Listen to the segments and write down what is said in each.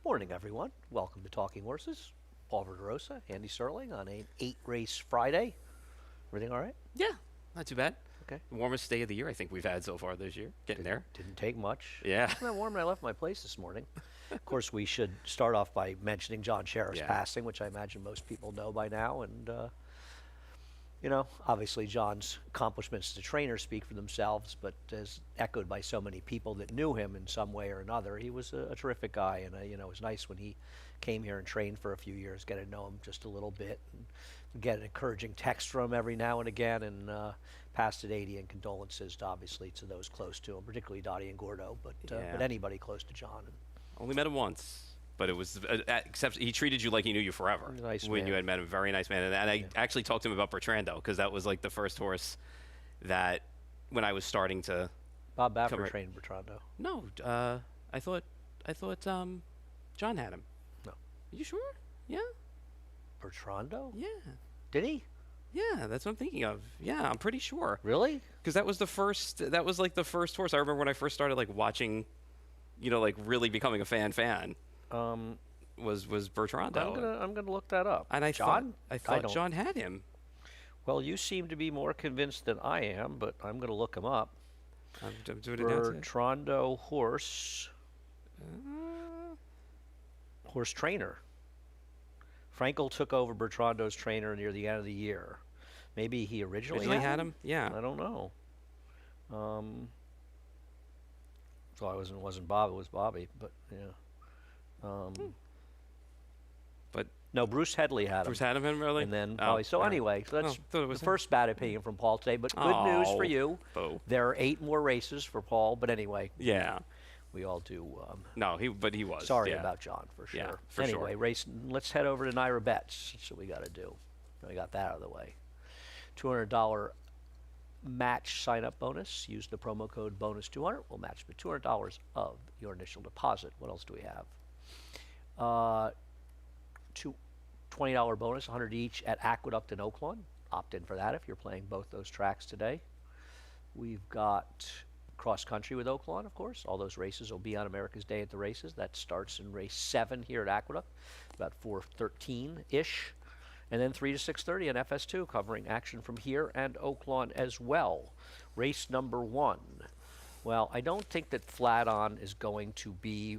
Good morning, everyone. Welcome to Talking Horses. Paul Verderosa, Andy Serling on an 8-race Friday. Everything all right? Yeah, not too bad. Okay. The warmest day of the year I think we've had so far this year. Getting there. Didn't take much. Yeah. It wasn't that warm when I left my place this morning. Of course, we should start off by mentioning John Sheriff's Yeah. passing, which I imagine most people know by now. And, obviously John's accomplishments as a trainer speak for themselves, but as echoed by so many people that knew him in some way or another, he was a terrific guy. And, it was nice when he came here and trained for a few years, get to know him just a little bit, and get an encouraging text from him every now and again, and passed at 80, and condolences, obviously, to those close to him, particularly Dottie and Gordo, but anybody close to John. Only met him once. But it was, except he treated you like he knew you forever. Nice when man. you had met him. Very nice man. And I actually talked to him about Bertrando, because that was like the first horse that, when I was starting to. Bob Baffert trained Bertrando. No, I thought John had him. No. Are you sure? Yeah. Bertrando? Yeah. Did he? Yeah, that's what I'm thinking of. Yeah, I'm pretty sure. Really? Because that was like the first horse. I remember when I first started like watching, like really becoming a fan. Was Bertrando. I'm gonna look that up. And I John? thought John had him. Well, you seem to be more convinced than I am, but I'm gonna look him up. I'm doing it now. Bertrando horse trainer. Frankel took over Bertrando's trainer near the end of the year. Maybe he originally had him? Yeah. I don't know. So it wasn't Bob, it was Bobby, but yeah. But no, Bruce Headley had him. Bruce had him, really? And then Bobby. So anyway, so that's the first bad opinion from Paul today, but good news for you. Boo. There are 8 more races for Paul, but anyway. Yeah. We all do. No, he was. Sorry about John, for sure. Yeah, for anyway, sure. Let's head over to Naira Bets. That's what we got to do. We got that out of the way. $200 match sign-up bonus. Use the promo code bonus200. We'll match the $200 of your initial deposit. What else do we have? $20 bonus, 100 each at Aqueduct and Oaklawn. Opt in for that if you're playing both those tracks today. We've got cross country with Oaklawn, of course. All those races will be on America's Day at the Races. That starts in race 7 here at Aqueduct, about 4:13-ish. And then 3 to 6:30 on FS2, covering action from here and Oaklawn as well. Race number 1. Well, I don't think that Flat On is going to be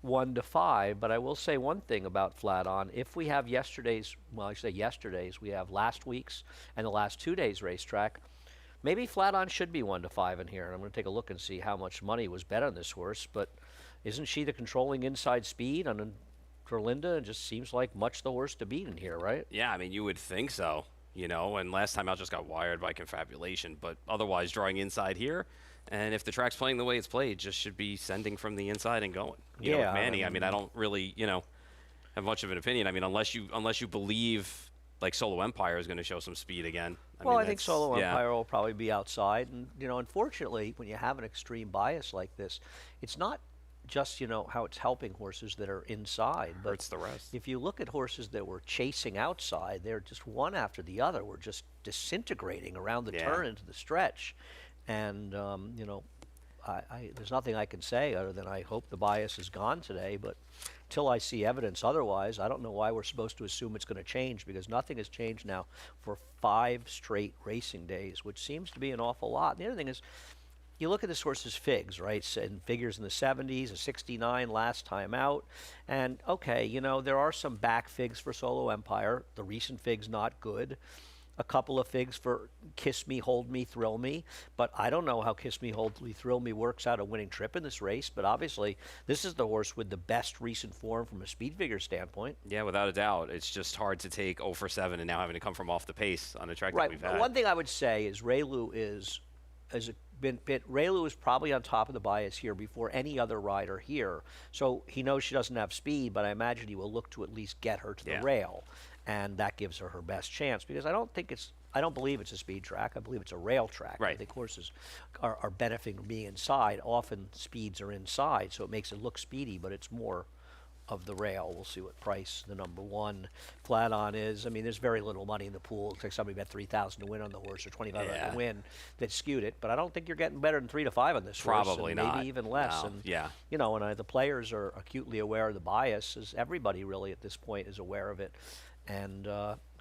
1 to 5, but I will say one thing about Flat On. If we have yesterday's, we have last week's and the last 2 days' racetrack, maybe Flat On should be 1 to 5 in here. And I'm going to take a look and see how much money was bet on this horse. But isn't she the controlling inside speed? And for Linda, it just seems like much the horse to beat in here, right? Yeah, I mean, you would think so, And last time out just got wired by confabulation. But otherwise, drawing inside here. And if the track's playing the way it's played, just should be sending from the inside and going. With Manny, I mean, I don't really, have much of an opinion. I mean, unless you believe like Solo Empire is going to show some speed again. I think Solo Empire will probably be outside. And, unfortunately, when you have an extreme bias like this, it's not just, how it's helping horses that are inside. But hurts the rest. If you look at horses that were chasing outside, they're just one after the other. Were just disintegrating around the turn into the stretch. And, there's nothing I can say other than I hope the bias is gone today. But until I see evidence otherwise, I don't know why we're supposed to assume it's going to change, because nothing has changed now for 5 straight racing days, which seems to be an awful lot. And the other thing is, you look at this horse's figs, right? And figures in the 70s, a 69 last time out. And, okay, there are some back figs for Solo Empire. The recent figs not good. A couple of figs for Kiss Me, Hold Me, Thrill Me. But I don't know how Kiss Me, Hold Me, Thrill Me works out a winning trip in this race. But obviously, this is the horse with the best recent form from a speed figure standpoint. Yeah, without a doubt. It's just hard to take 0 for 7 and now having to come from off the pace on a track that we've had. One thing I would say is Raylu is probably on top of the bias here before any other rider here. So he knows she doesn't have speed, but I imagine he will look to at least get her to the rail. And that gives her best chance, because I don't believe it's a speed track. I believe it's a rail track. Right. I think horses are benefiting from being inside. Often speeds are inside, so it makes it look speedy, but it's more of the rail. We'll see what price the number 1 flat on is. I mean, there's very little money in the pool. It's like somebody bet 3,000 to win on the horse or 2,500 to win that skewed it. But I don't think you're getting better than 3 to 5 on this horse. Probably Maybe not. even less. No. And Yeah. you know, and the players are acutely aware of the bias, as everybody really at this point is aware of it, and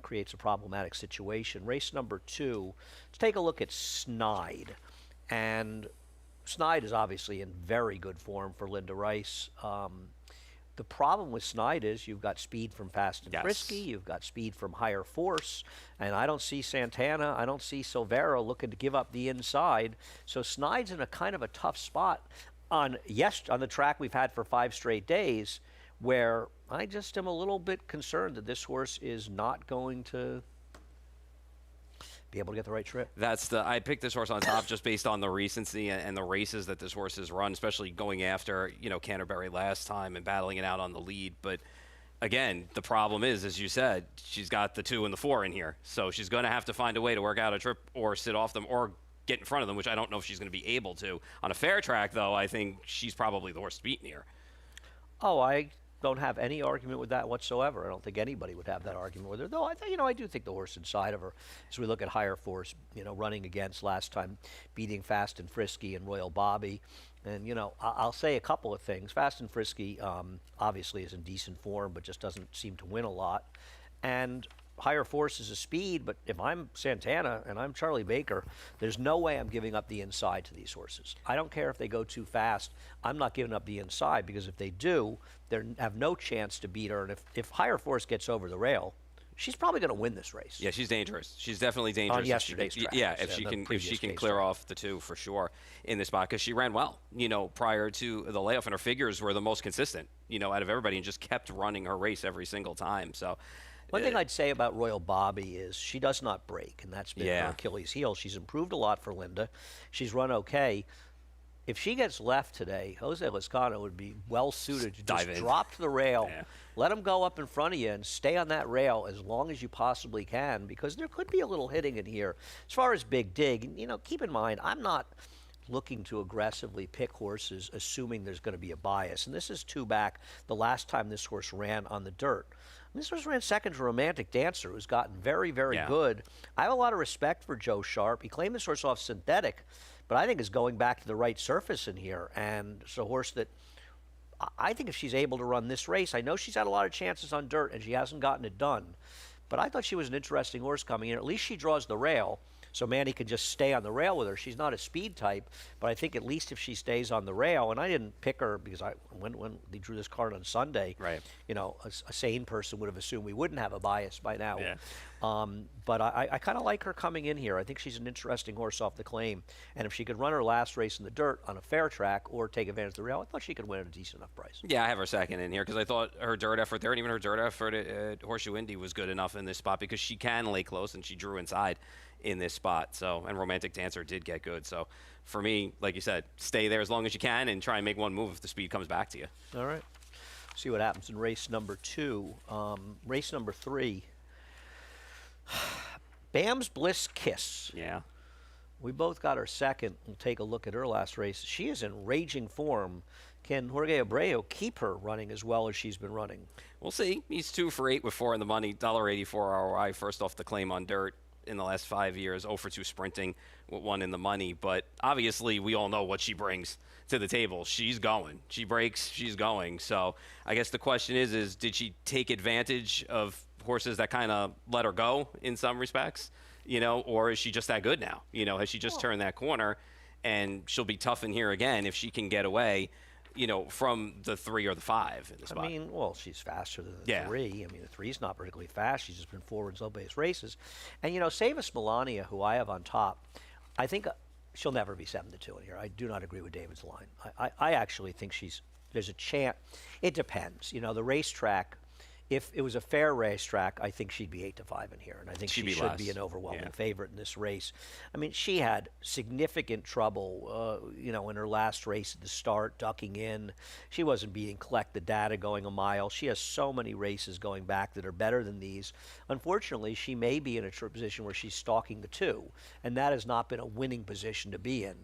creates a problematic situation. Race number 2. Let's take a look at Snide, and Snide is obviously in very good form for Linda Rice. The problem with Snide is you've got speed from Fast and Frisky, you've got speed from Higher Force, and I don't see Santana, I don't see Silvera looking to give up the inside. So Snide's in a kind of a tough spot on the track we've had for 5 straight days, where I just am a little bit concerned that this horse is not going to be able to get the right trip. I picked this horse on top just based on the recency and the races that this horse has run, especially going after, Canterbury last time and battling it out on the lead. But again, the problem is, as you said, she's got the 2 and the 4 in here. So she's going to have to find a way to work out a trip or sit off them or get in front of them, which I don't know if she's going to be able to. On a fair track, though, I think she's probably the horse to beat in here. Oh, I don't have any argument with that whatsoever. I don't think anybody would have that argument with her. Though I do think the horse inside of her, as we look at Higher Force, running against last time, beating Fast and Frisky and Royal Bobby, and I'll say a couple of things. Fast and Frisky obviously is in decent form, but just doesn't seem to win a lot, and Higher Force is a speed, but if I'm Santana and I'm Charlie Baker, there's no way I'm giving up the inside to these horses. I don't care if they go too fast. I'm not giving up the inside, because if they do, they have no chance to beat her. And if Higher Force gets over the rail, she's probably going to win this race. Yeah, she's dangerous. She's definitely dangerous. On yesterday's track. Yeah, if she can clear off the 2 for sure in this spot, because she ran well, prior to the layoff, and her figures were the most consistent, out of everybody, and just kept running her race every single time. So. One thing I'd say about Royal Bobby is she does not break, and that's been her Achilles heel. She's improved a lot for Linda. She's run okay. If she gets left today, Jose Lezcano would be well suited to just drop to the rail, let him go up in front of you, and stay on that rail as long as you possibly can, because there could be a little hitting in here. As far as Big Dig, keep in mind, I'm not looking to aggressively pick horses assuming there's going to be a bias. And this is 2 back the last time this horse ran on the dirt. This horse ran second to Romantic Dancer, who's gotten very, very good. I have a lot of respect for Joe Sharp. He claimed this horse off synthetic, but I think is going back to the right surface in here. And it's a horse that I think if she's able to run this race, I know she's had a lot of chances on dirt and she hasn't gotten it done. But I thought she was an interesting horse coming in. At least she draws the rail, so Manny can just stay on the rail with her. She's not a speed type, but I think at least if she stays on the rail, and I didn't pick her because when they drew this card on Sunday, a sane person would have assumed we wouldn't have a bias by now. But I kind of like her coming in here. I think she's an interesting horse off the claim, and if she could run her last race in the dirt on a fair track or take advantage of the rail, I thought she could win at a decent enough price. Yeah, I have her second in here because I thought her dirt effort there, and even her dirt effort at Horseshoe Indy was good enough in this spot because she can lay close and she drew inside in this spot. So, and Romantic Dancer did get good. So for me, like you said, stay there as long as you can and try and make one move if the speed comes back to you. All right. See what happens in race number 2. Race number 3. Bam's Bliss Kiss. Yeah. We both got her second. We'll take a look at her last race. She is in raging form. Can Jorge Abreu keep her running as well as she's been running? We'll see. He's 2 for 8 with 4 in the money. $1.84 ROI, first off the claim on dirt in the last 5 years. 0 for 2 sprinting with 1 in the money. But obviously, we all know what she brings to the table. She's going. She breaks. She's going. So I guess the question is did she take advantage of horses that kind of let her go in some respects? Or is she just that good now? Has she just turned that corner, and she'll be tough in here again if she can get away, from the 3 or the 5 in the spot. I mean, well, she's faster than the 3. I mean, the 3's not particularly fast. She's just been forward in slow-paced races. And, Savas Melania, who I have on top, I think she'll never be 7-2 in here. I do not agree with David's line. I actually think there's a chance. It depends. The racetrack, if it was a fair racetrack, I think she'd be 8-5 in here, and I think she should be an overwhelming favorite in this race. I mean, she had significant trouble, in her last race at the start, ducking in. She wasn't beating Collect the Data going a mile. She has so many races going back that are better than these. Unfortunately, she may be in a position where she's stalking the 2, and that has not been a winning position to be in.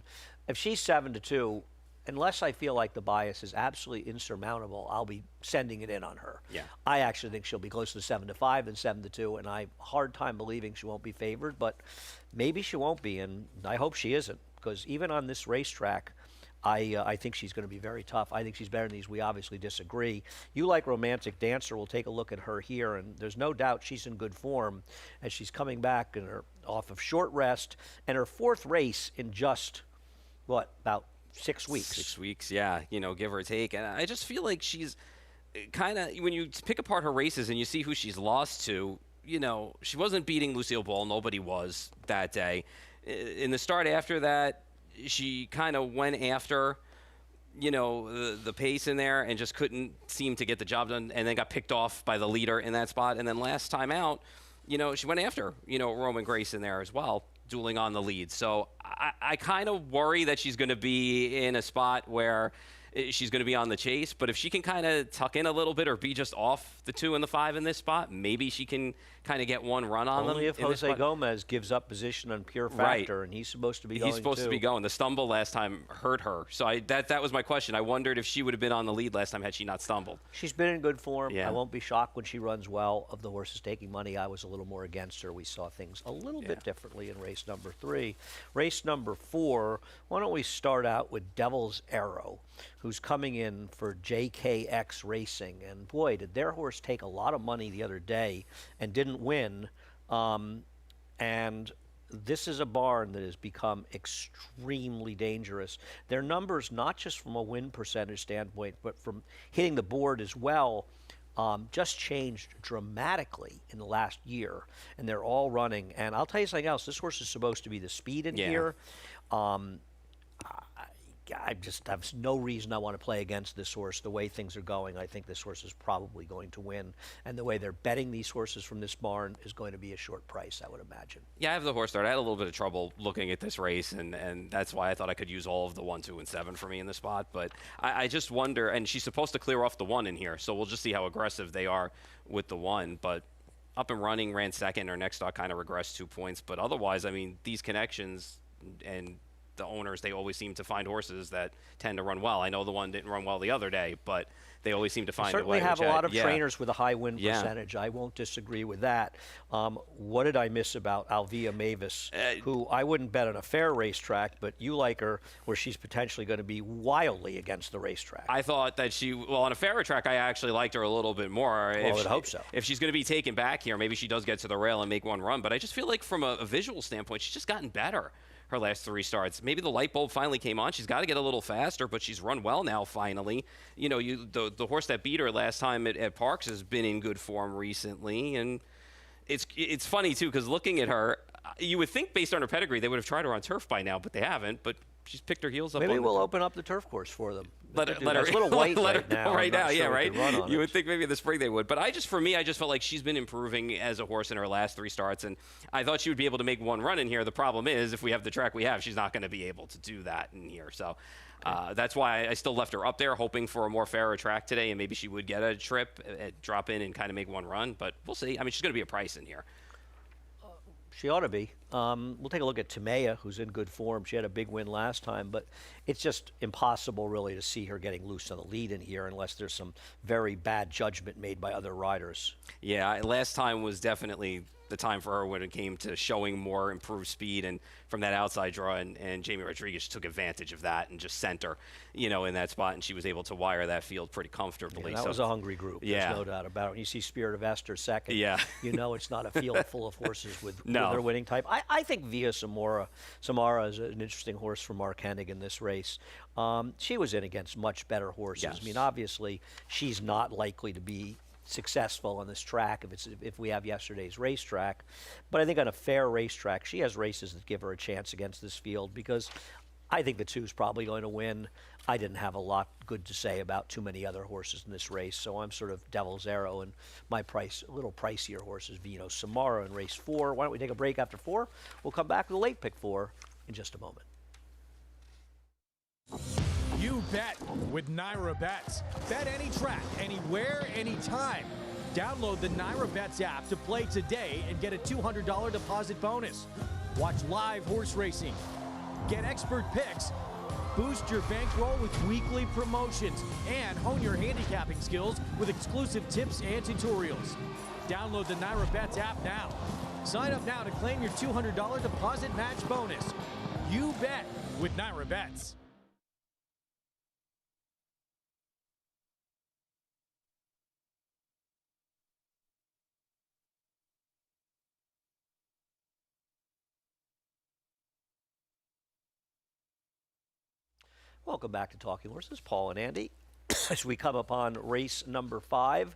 If she's 7-2, unless I feel like the bias is absolutely insurmountable, I'll be sending it in on her. Yeah. I actually think she'll be closer to 7-5 than 7-2, and I have a hard time believing she won't be favored, but maybe she won't be, and I hope she isn't, because even on this racetrack, I think she's going to be very tough. I think she's better than these. We obviously disagree. You like Romantic Dancer. We'll take a look at her here, and there's no doubt she's in good form as she's coming back off of short rest and her fourth race in just, about 6 weeks. 6 weeks, yeah, give or take. And I just feel like she's kind of, when you pick apart her races and you see who she's lost to, she wasn't beating Lucille Ball. Nobody was that day. In the start after that, she kind of went after, the pace in there and just couldn't seem to get the job done, and then got picked off by the leader in that spot. And then last time out, she went after, Roman Grace in there as well, dueling on the lead. So I kind of worry that she's going to be in a spot where she's going to be on the chase. But if she can kind of tuck in a little bit or be just off the 2 and the 5 in this spot, maybe she can kind of get one run on them. Only if Jose Gomez gives up position on pure factor, and he's supposed to be going. He's supposed to be going. The stumble last time hurt her. So that was my question. I wondered if she would have been on the lead last time had she not stumbled. She's been in good form. Yeah. I won't be shocked when she runs well. Of the horses taking money, I was a little more against her. We saw things a little bit differently in race number 3. Race number 4, why don't we start out with Devil's Arrow, who's coming in for JKX Racing. And boy, did their horse take a lot of money the other day and didn't win. And this is a barn that has become extremely dangerous. Their numbers, not just from a win percentage standpoint, but from hitting the board as well, just changed dramatically in the last year. And they're all running. And I'll tell you something else. This horse is supposed to be the speed in here. I just have no reason I want to play against this horse. The way things are going, I think this horse is probably going to win. And the way they're betting these horses from this barn is going to be a short price, I would imagine. Yeah, I have the horse there. I had a little bit of trouble looking at this race, and that's why I thought I could use all of the 1, 2, and 7 for me in the spot. But I just wonder, and she's supposed to clear off the 1 in here, so we'll just see how aggressive they are with the 1. But up and running, ran second. Her next stock kind of regressed 2 points. But otherwise, I mean, these connections and the owners, they always seem to find horses that tend to run well. I know the one didn't run well the other day, but they always seem to find a way. Certainly have a lot of trainers with a high win percentage. I won't disagree with that. What did I miss about Alvia Mavis, who I wouldn't bet on a fair racetrack, but you like her where she's potentially going to be wildly against the racetrack? I thought that on a fairer track, I actually liked her a little bit more. Well, I would hope so. If she's going to be taken back here, maybe she does get to the rail and make one run. But I just feel like from a visual standpoint, she's just gotten better her last 3 starts. Maybe the light bulb finally came on. She's got to get a little faster, but she's run well now finally. The horse that beat her last time at Parks has been in good form recently. And it's funny, too, because looking at her, you would think based on her pedigree they would have tried her on turf by now, but they haven't. But she's picked her heels up. Maybe we'll open up the turf course for them. Let her it's a little white right now. Yeah, right. You would think maybe in the spring they would, but I just felt like she's been improving as a horse in her last 3 starts, and I thought she would be able to make one run in here. The problem is, if we have the track we have, she's not going to be able to do that in here. So that's why I still left her up there, hoping for a more fairer track today, and maybe she would get a trip, drop in, and kind of make one run. But we'll see. I mean, she's going to be a price in here. She ought to be. We'll take a look at Timea, who's in good form. She had a big win last time, but it's just impossible really to see her getting loose on the lead in here unless there's some very bad judgment made by other riders. Yeah, last time was definitely the time for her when it came to showing more improved speed and from that outside draw, and Jamie Rodriguez took advantage of that and just sent her, in that spot, and she was able to wire that field pretty comfortably. Yeah, that was a hungry group. There's no doubt about it. When you see Spirit of Esther second, it's not a field full of horses with their winning type. I think Via Samara is an interesting horse for Mark Hennig in this race. She was in against much better horses. Yes. I mean, obviously, she's not likely to be successful on this track if we have yesterday's racetrack, but I think on a fair racetrack she has races that give her a chance against this field, because I think the 2 is probably going to win. I didn't have a lot good to say about too many other horses in this race, so I'm sort of Devil's Arrow, and my a little pricier horse is Vino Samara in race 4. Why don't we take a break after 4? We'll come back with a late pick 4 in just a moment. You bet with Naira Bets. Bet any track, anywhere, anytime. Download the Naira Bets app to play today and get a $200 deposit bonus. Watch live horse racing, get expert picks, Boost your bankroll with weekly promotions and hone your handicapping skills with exclusive tips and tutorials. Download the Naira Bets app now. Sign up now to claim your $200 deposit match bonus. You bet with Naira Bets. Welcome back to Talking Horses. Paul and Andy. As we come upon race number 5,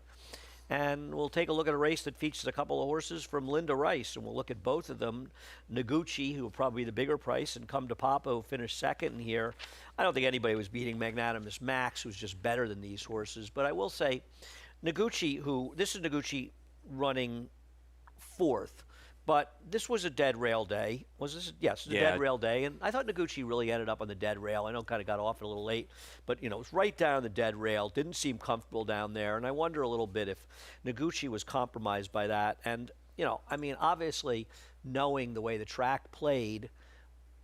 and we'll take a look at a race that features a couple of horses from Linda Rice, and we'll look at both of them. Noguchi, who will probably be the bigger price, and Come to Papa, who finished second here. I don't think anybody was beating Magnanimous Max, who's just better than these horses, but I will say Noguchi, this is Noguchi running 4th. But this was a dead rail day. Was this? Yes, it was a dead rail day. And I thought Noguchi really ended up on the dead rail. I know kind of got off it a little late, but, it was right down the dead rail. Didn't seem comfortable down there. And I wonder a little bit if Noguchi was compromised by that. And, obviously, knowing the way the track played,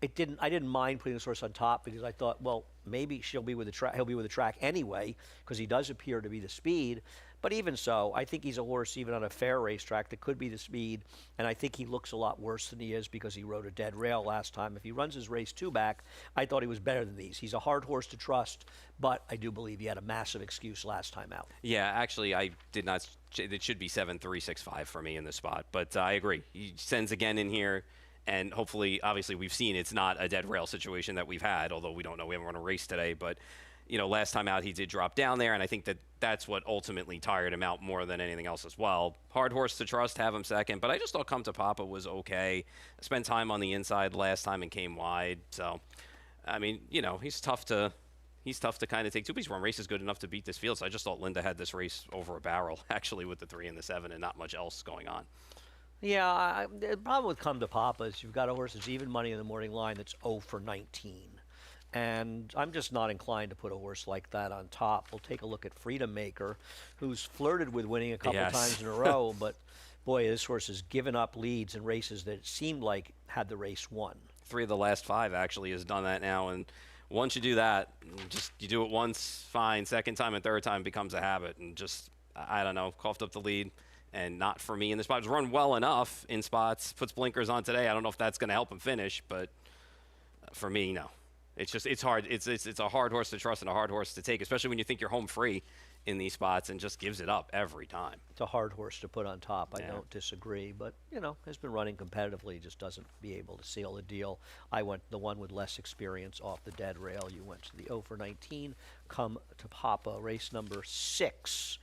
I didn't mind putting this horse on top because I thought, well, maybe he'll be with the track anyway because he does appear to be the speed. But even so, I think he's a horse even on a fair racetrack that could be the speed, and I think he looks a lot worse than he is because he rode a dead rail last time. If he runs his race 2 back, I thought he was better than these. He's a hard horse to trust, but I do believe he had a massive excuse last time out. Yeah, actually, I did not. It should be 7-3-6-5 for me in this spot, but I agree. He sends again in here. And hopefully, obviously, we've seen it's not a dead rail situation that we've had, although we don't know. We haven't run a race today. But, last time out, he did drop down there. And I think that's what ultimately tired him out more than anything else as well. Hard horse to trust, have him second. But I just thought Come to Papa was okay. Spent time on the inside last time and came wide. So, he's tough to kind of take to. But he's run races good enough to beat this field. So I just thought Linda had this race over a barrel, actually, with the 3 and the 7 and not much else going on. Yeah, the problem with Come to Papa is you've got a horse that's even money in the morning line that's 0 for 19. And I'm just not inclined to put a horse like that on top. We'll take a look at Freedom Maker, who's flirted with winning a couple times in a row. But, boy, this horse has given up leads in races that it seemed like had the race won. 3 of the last 5 actually has done that now. And once you do that, you do it once, fine. Second time and third time becomes a habit. And just, I don't know, coughed up the lead. And not for me in the spot. He's run well enough in spots. Puts blinkers on today. I don't know if that's going to help him finish, but for me, no. It's hard. It's a hard horse to trust and a hard horse to take, especially when you think you're home free in these spots and just gives it up every time. It's a hard horse to put on top. I don't disagree, but has been running competitively. Just doesn't be able to seal the deal. I went the one with less experience off the dead rail. You went to the 0 for 19. Come to Papa, race number 6.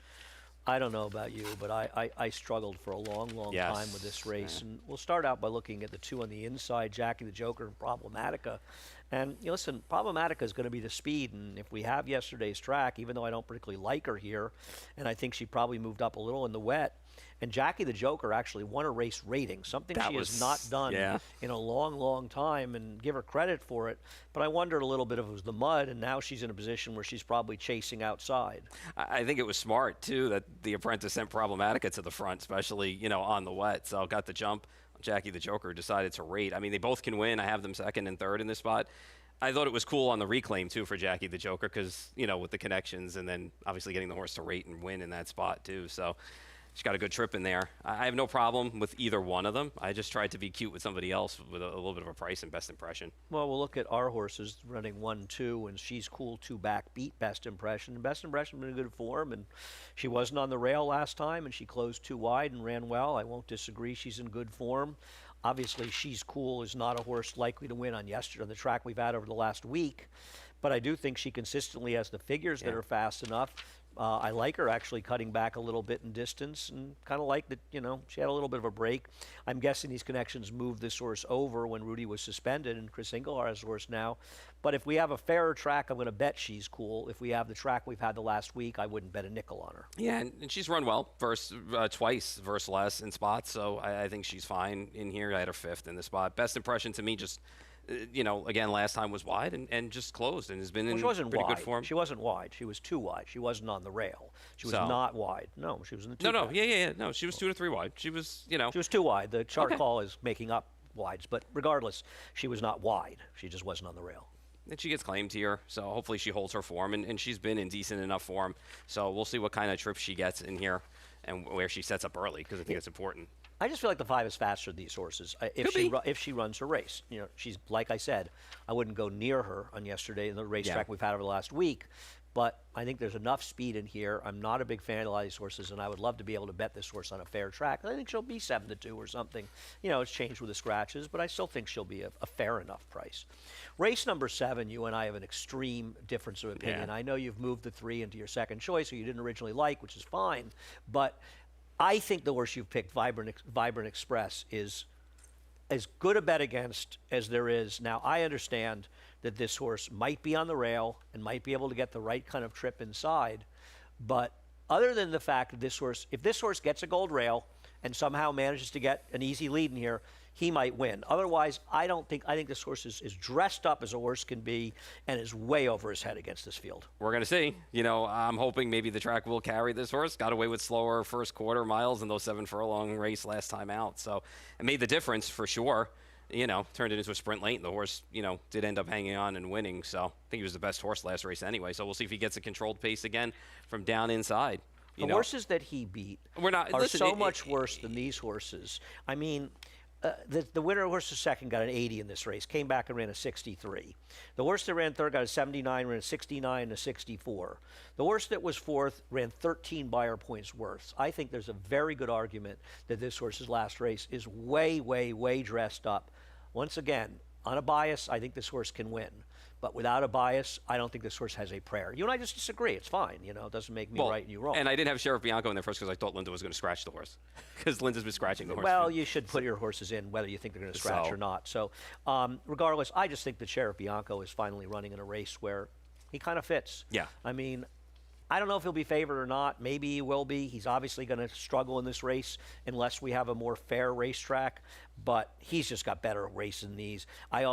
I don't know about you, but I struggled for a long time with this race. And we'll start out by looking at the 2 on the inside, Jackie the Joker and Problematica. And listen, Problematica is going to be the speed. And if we have yesterday's track, even though I don't particularly like her here, and I think she probably moved up a little in the wet, and Jackie the Joker actually won a race rating, something she has not done in a long time, and give her credit for it. But I wondered a little bit if it was the mud, and now she's in a position where she's probably chasing outside. I think it was smart, too, that the apprentice sent Problematica to the front, especially, on the wet. So got the jump. Jackie the Joker decided to rate. I mean, they both can win. I have them second and third in this spot. I thought it was cool on the reclaim, too, for Jackie the Joker because, with the connections and then obviously getting the horse to rate and win in that spot, too. So she's got a good trip in there. I have no problem with either one of them. I just tried to be cute with somebody else with a little bit of a price and best impression. Well, we'll look at our horses running 1-2, and She's Cool 2 back beat Best Impression. Best Impression been in good form, and she wasn't on the rail last time, and she closed 2 wide and ran well. I won't disagree. She's in good form. Obviously, She's Cool is not a horse likely to win on the track we've had over the last week, but I do think she consistently has the figures that are fast enough. I like her actually cutting back a little bit in distance, and kind of like that, she had a little bit of a break. I'm guessing these connections moved this horse over when Rudy was suspended, and Chris Ingleheart has the horse now. But if we have a fairer track, I'm going to bet She's Cool. If we have the track we've had the last week, I wouldn't bet a nickel on her. Yeah, and she's run well twice versus less in spots, so I think she's fine in here. I had her 5th in the spot. Best impression to me just again, last time was wide and just closed and has been in pretty good form. She wasn't wide. She was 2 wide. She wasn't on the rail. She was not wide. No, she was in the 2. No, she was 2 to 3 wide. She was, She was 2 wide. The chart call is making up wides, but regardless, she was not wide. She just wasn't on the rail. And she gets claimed here, so hopefully she holds her form, and she's been in decent enough form. So we'll see what kind of trip she gets in here and where she sets up early, because I think it's important. I just feel like the 5 is faster than these horses. If she runs her race, she's, like I said, I wouldn't go near her on yesterday in the racetrack we've had over the last week. But I think there's enough speed in here. I'm not a big fan of a lot of these horses, and I would love to be able to bet this horse on a fair track. I think she'll be 7-2 or something. It's changed with the scratches, but I still think she'll be a fair enough price. Race number 7, you and I have an extreme difference of opinion. I know you've moved the 3 into your second choice, or you didn't originally like, which is fine. But I think the horse you've picked, Vibrant Express, is as good a bet against as there is. Now, I understand that this horse might be on the rail and might be able to get the right kind of trip inside. But other than the fact that this horse, if this horse gets a gold rail and somehow manages to get an easy lead in here, he might win. Otherwise, I think this horse is dressed up as a horse can be and is way over his head against this field. We're going to see. I'm hoping maybe the track will carry this horse. Got away with slower first quarter miles in those 7 furlong race last time out. So it made the difference for sure. Turned it into a sprint late, and the horse, did end up hanging on and winning. So I think he was the best horse last race anyway. So we'll see if he gets a controlled pace again from down inside. The horses that he beat are much worse than these horses. I mean, the winner horse is second got an 80 in this race, came back and ran a 63. The horse that ran third got a 79, ran a 69 and a 64. The horse that was fourth ran 13 buyer points worse. I think there's a very good argument that this horse's last race is way, way, way dressed up. Once again, on a bias, I think this horse can win. But without a bias, I don't think this horse has a prayer. You and I just disagree. It's fine. It doesn't make me right and you wrong. And I didn't have Sheriff Bianco in there first because I thought Linda was going to scratch the horse. Because Linda's been scratching the horse. Well, you should put your horses in whether you think they're going to scratch or not. So regardless, I just think that Sheriff Bianco is finally running in a race where he kind of fits. Yeah. I mean, I don't know if he'll be favored or not. Maybe he will be. He's obviously going to struggle in this race unless we have a more fair racetrack. But he's just got better race than these. I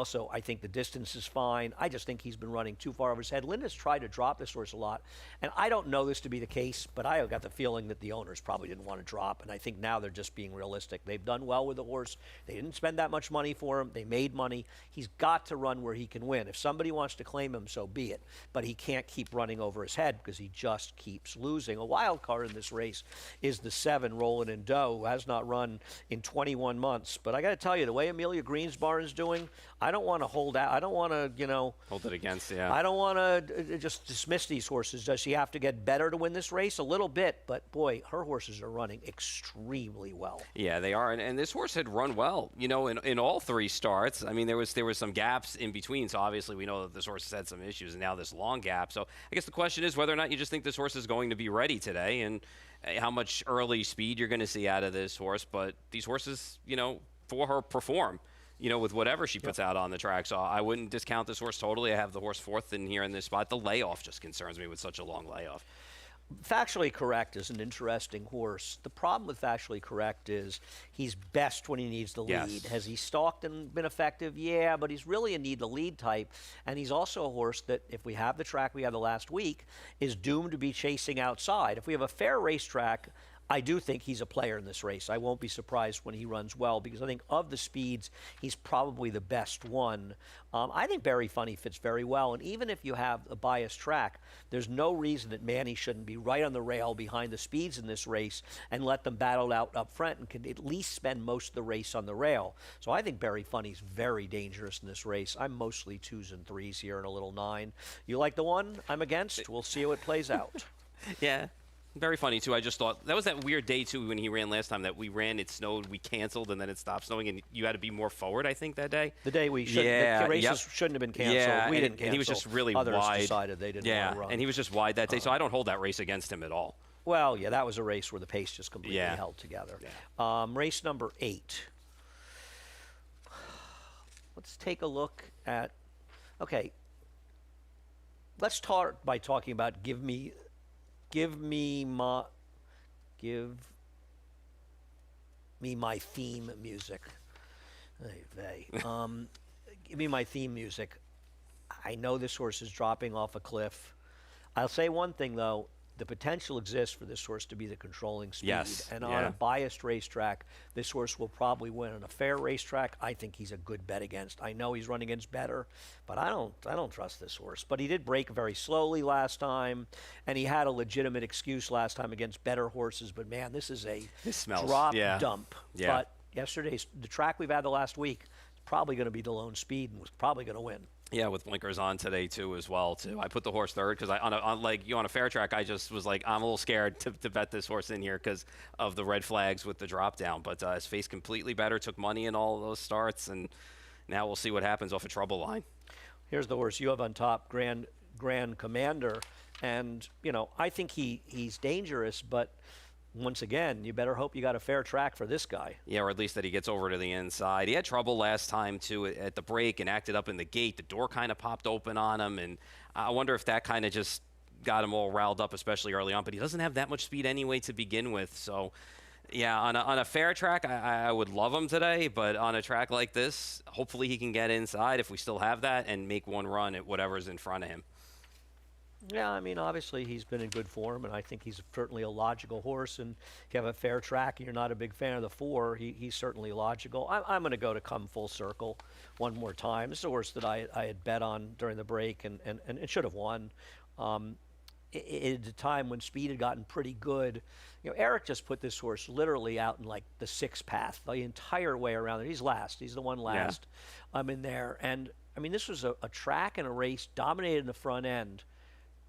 think the distance is fine. I just think he's been running too far over his head. Linda's tried to drop this horse a lot. And I don't know this to be the case, but I got the feeling that the owners probably didn't want to drop. And I think now they're just being realistic. They've done well with the horse. They didn't spend that much money for him. They made money. He's got to run where he can win. If somebody wants to claim him, so be it. But he can't keep running over his head because he just keeps losing. A wild card in this race is the 7, Roland and Doe, who has not run in 21 months. But I got to tell you, the way Amelia Greensbar is doing, I don't want to hold out. I don't want to, hold it against, yeah. I don't want to just dismiss these horses. Does she have to get better to win this race? A little bit, but boy, her horses are running extremely well. Yeah, they are, and this horse had run well, in all 3 starts. I mean, there was some gaps in between, so obviously we know that this horse has had some issues, and now this long gap. So I guess the question is whether or not you just think this horse is going to be ready today, and how much early speed you're going to see out of this horse. But these horses, for her perform, with whatever she puts out on the track. So I wouldn't discount this horse totally. I have the horse 4th in here in this spot. The layoff just concerns me with such a long layoff. Factually Correct is an interesting horse. The problem with Factually Correct is he's best when he needs the lead. Has he stalked and been effective? Yeah, but he's really a need the lead type. And he's also a horse that, if we have the track we had the last week, is doomed to be chasing outside. If we have a fair racetrack, I do think he's a player in this race. I won't be surprised when he runs well because I think of the speeds, he's probably the best one. I think Very Funny fits very well. And even if you have a biased track, there's no reason that Manny shouldn't be right on the rail behind the speeds in this race and let them battle out up front and can at least spend most of the race on the rail. So I think Very Funny's very dangerous in this race. I'm mostly 2s and 3s here and a little 9. You like the one I'm against? We'll see how it plays out. Yeah. Very funny, too. I just thought that was that weird day, too, when he ran last time that we ran, it snowed, we canceled, and then it stopped snowing, and you had to be more forward, I think, that day. The day we should. The races shouldn't have been canceled. Yeah, we didn't cancel. And he was just really Others wide. Decided they didn't want to run. And he was just wide that day, so I don't hold that race against him at all. Well, yeah, that was a race where the pace just completely held together. Yeah. Race number 8. Let's take a look at, let's start by talking about Give Me My Theme Music. Give me my theme music. I know this horse is dropping off a cliff. I'll say one thing, though. the potential exists for this horse to be the controlling speed. Yes, And on a biased racetrack, this horse will probably win. On a fair racetrack, I think he's a good bet against. I know he's running against better, but I don't trust this horse. But he did break very slowly last time, and he had a legitimate excuse last time against better horses. But man, this is a drop dump. Yeah. But the track we've had the last week, is probably going to be the lone speed and was probably going to win. Yeah, with blinkers on today too, as well. I put the horse third because on a fair track, I just was like, I'm a little scared to bet this horse in here because of the red flags with the drop down. But his face completely better, took money in all of those starts, and now we'll see what happens off a trouble line. Here's the horse you have on top, Grand Commander, and I think he's dangerous, but once again, you better hope you got a fair track for this guy. Yeah, or at least that he gets over to the inside. He had trouble last time, too, at the break and acted up in the gate. The door kind of popped open on him, and I wonder if that kind of just got him all riled up, especially early on. But he doesn't have that much speed anyway to begin with. So, yeah, on a fair track, I would love him today. But on a track like this, hopefully he can get inside if we still have that and make one run at whatever's in front of him. Yeah, I mean, obviously he's been in good form, and I think he's certainly a logical horse. And if you have a fair track and you're not a big fan of the 4, he's certainly logical. I'm going to go to Come Full Circle one more time. This is a horse that I had bet on during the break, and it should have won. At a time when speed had gotten pretty good, Eric just put this horse literally out in like the 6th path the entire way around there. He's last. He's the one last. Yeah. I'm in there, and I mean, this was a track and a race dominated in the front end.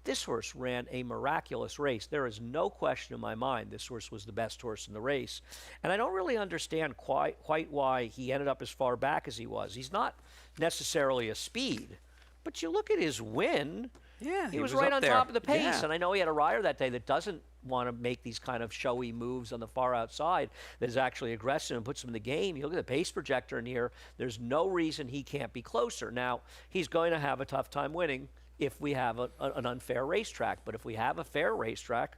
This horse ran a miraculous race. There is no question in my mind this horse was the best horse in the race. And I don't really understand quite why he ended up as far back as he was. He's not necessarily a speed, but you look at his win. Yeah, he was right on top of the pace. Yeah. And I know he had a rider that day that doesn't want to make these kind of showy moves on the far outside, that is actually aggressive and puts him in the game. You look at the pace projector in here, there's no reason he can't be closer. Now, he's going to have a tough time winning if we have an unfair racetrack. But if we have a fair racetrack,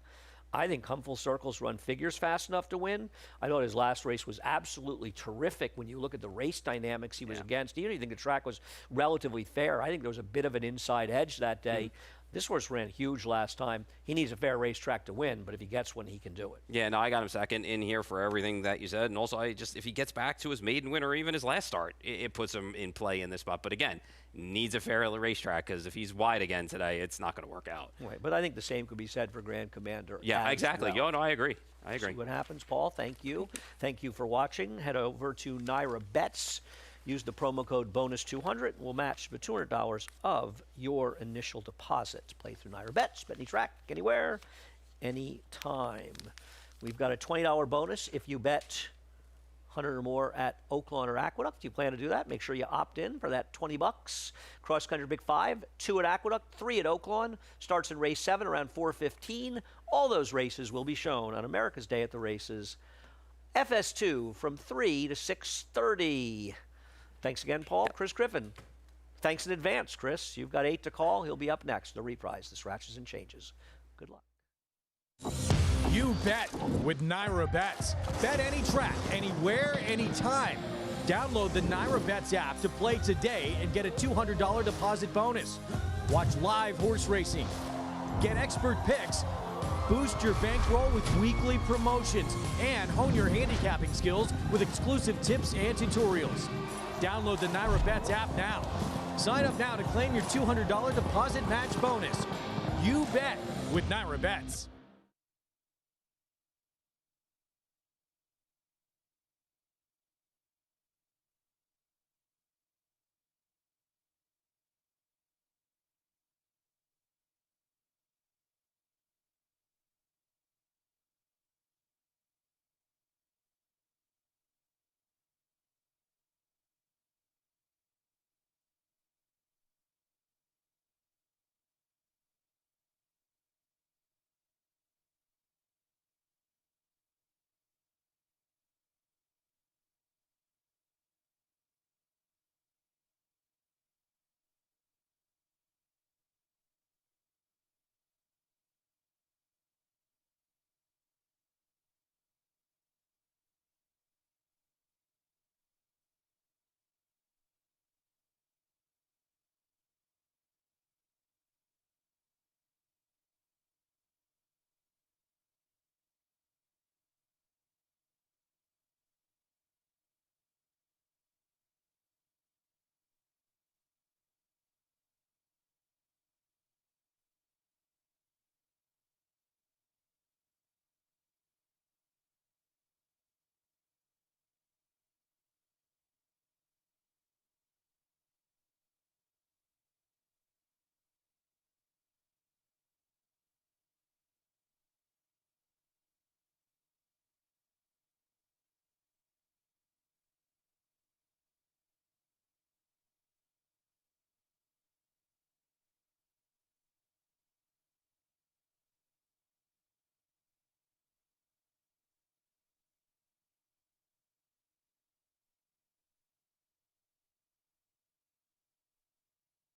I think Come Full Circle's run figures fast enough to win. I thought his last race was absolutely terrific when you look at the race dynamics he was against. Even if you think the track was relatively fair, I think there was a bit of an inside edge that day. This horse ran huge last time. He needs a fair racetrack to win, but if he gets one, he can do it. Yeah, no, I got him second in here for everything that you said. And also, if he gets back to his maiden win or even his last start, it puts him in play in this spot. But again, needs a fair racetrack, because if he's wide again today, it's not going to work out. Right, but I think the same could be said for Grand Commander. Yeah, exactly. Well. No, I agree. I agree. See what happens, Paul. Thank you. Thank you for watching. Head over to Naira Bets. Use the promo code BONUS200. We'll match the $200 of your initial deposit. Play through Naira Bets. Bet any track, anywhere, anytime. We've got a $20 bonus if you bet 100 or more at Oaklawn or Aqueduct. If you plan to do that, make sure you opt in for that $20. Cross Country Big 5, 2 at Aqueduct, 3 at Oaklawn. Starts in race 7 around 4:15. All those races will be shown on America's Day at the Races. FS2 from 3 to 6:30. Thanks again, Paul. Chris Griffin. Thanks in advance, Chris. You've got 8 to call. He'll be up next. The reprise, the scratches and changes. Good luck. You bet with Naira Bets. Bet any track, anywhere, anytime. Download the Naira Bets app to play today and get a $200 deposit bonus. Watch live horse racing. Get expert picks. Boost your bankroll with weekly promotions and hone your handicapping skills with exclusive tips and tutorials. Download the Naira Bets app now. Sign up now to claim your $200 deposit match bonus. You bet with Naira Bets.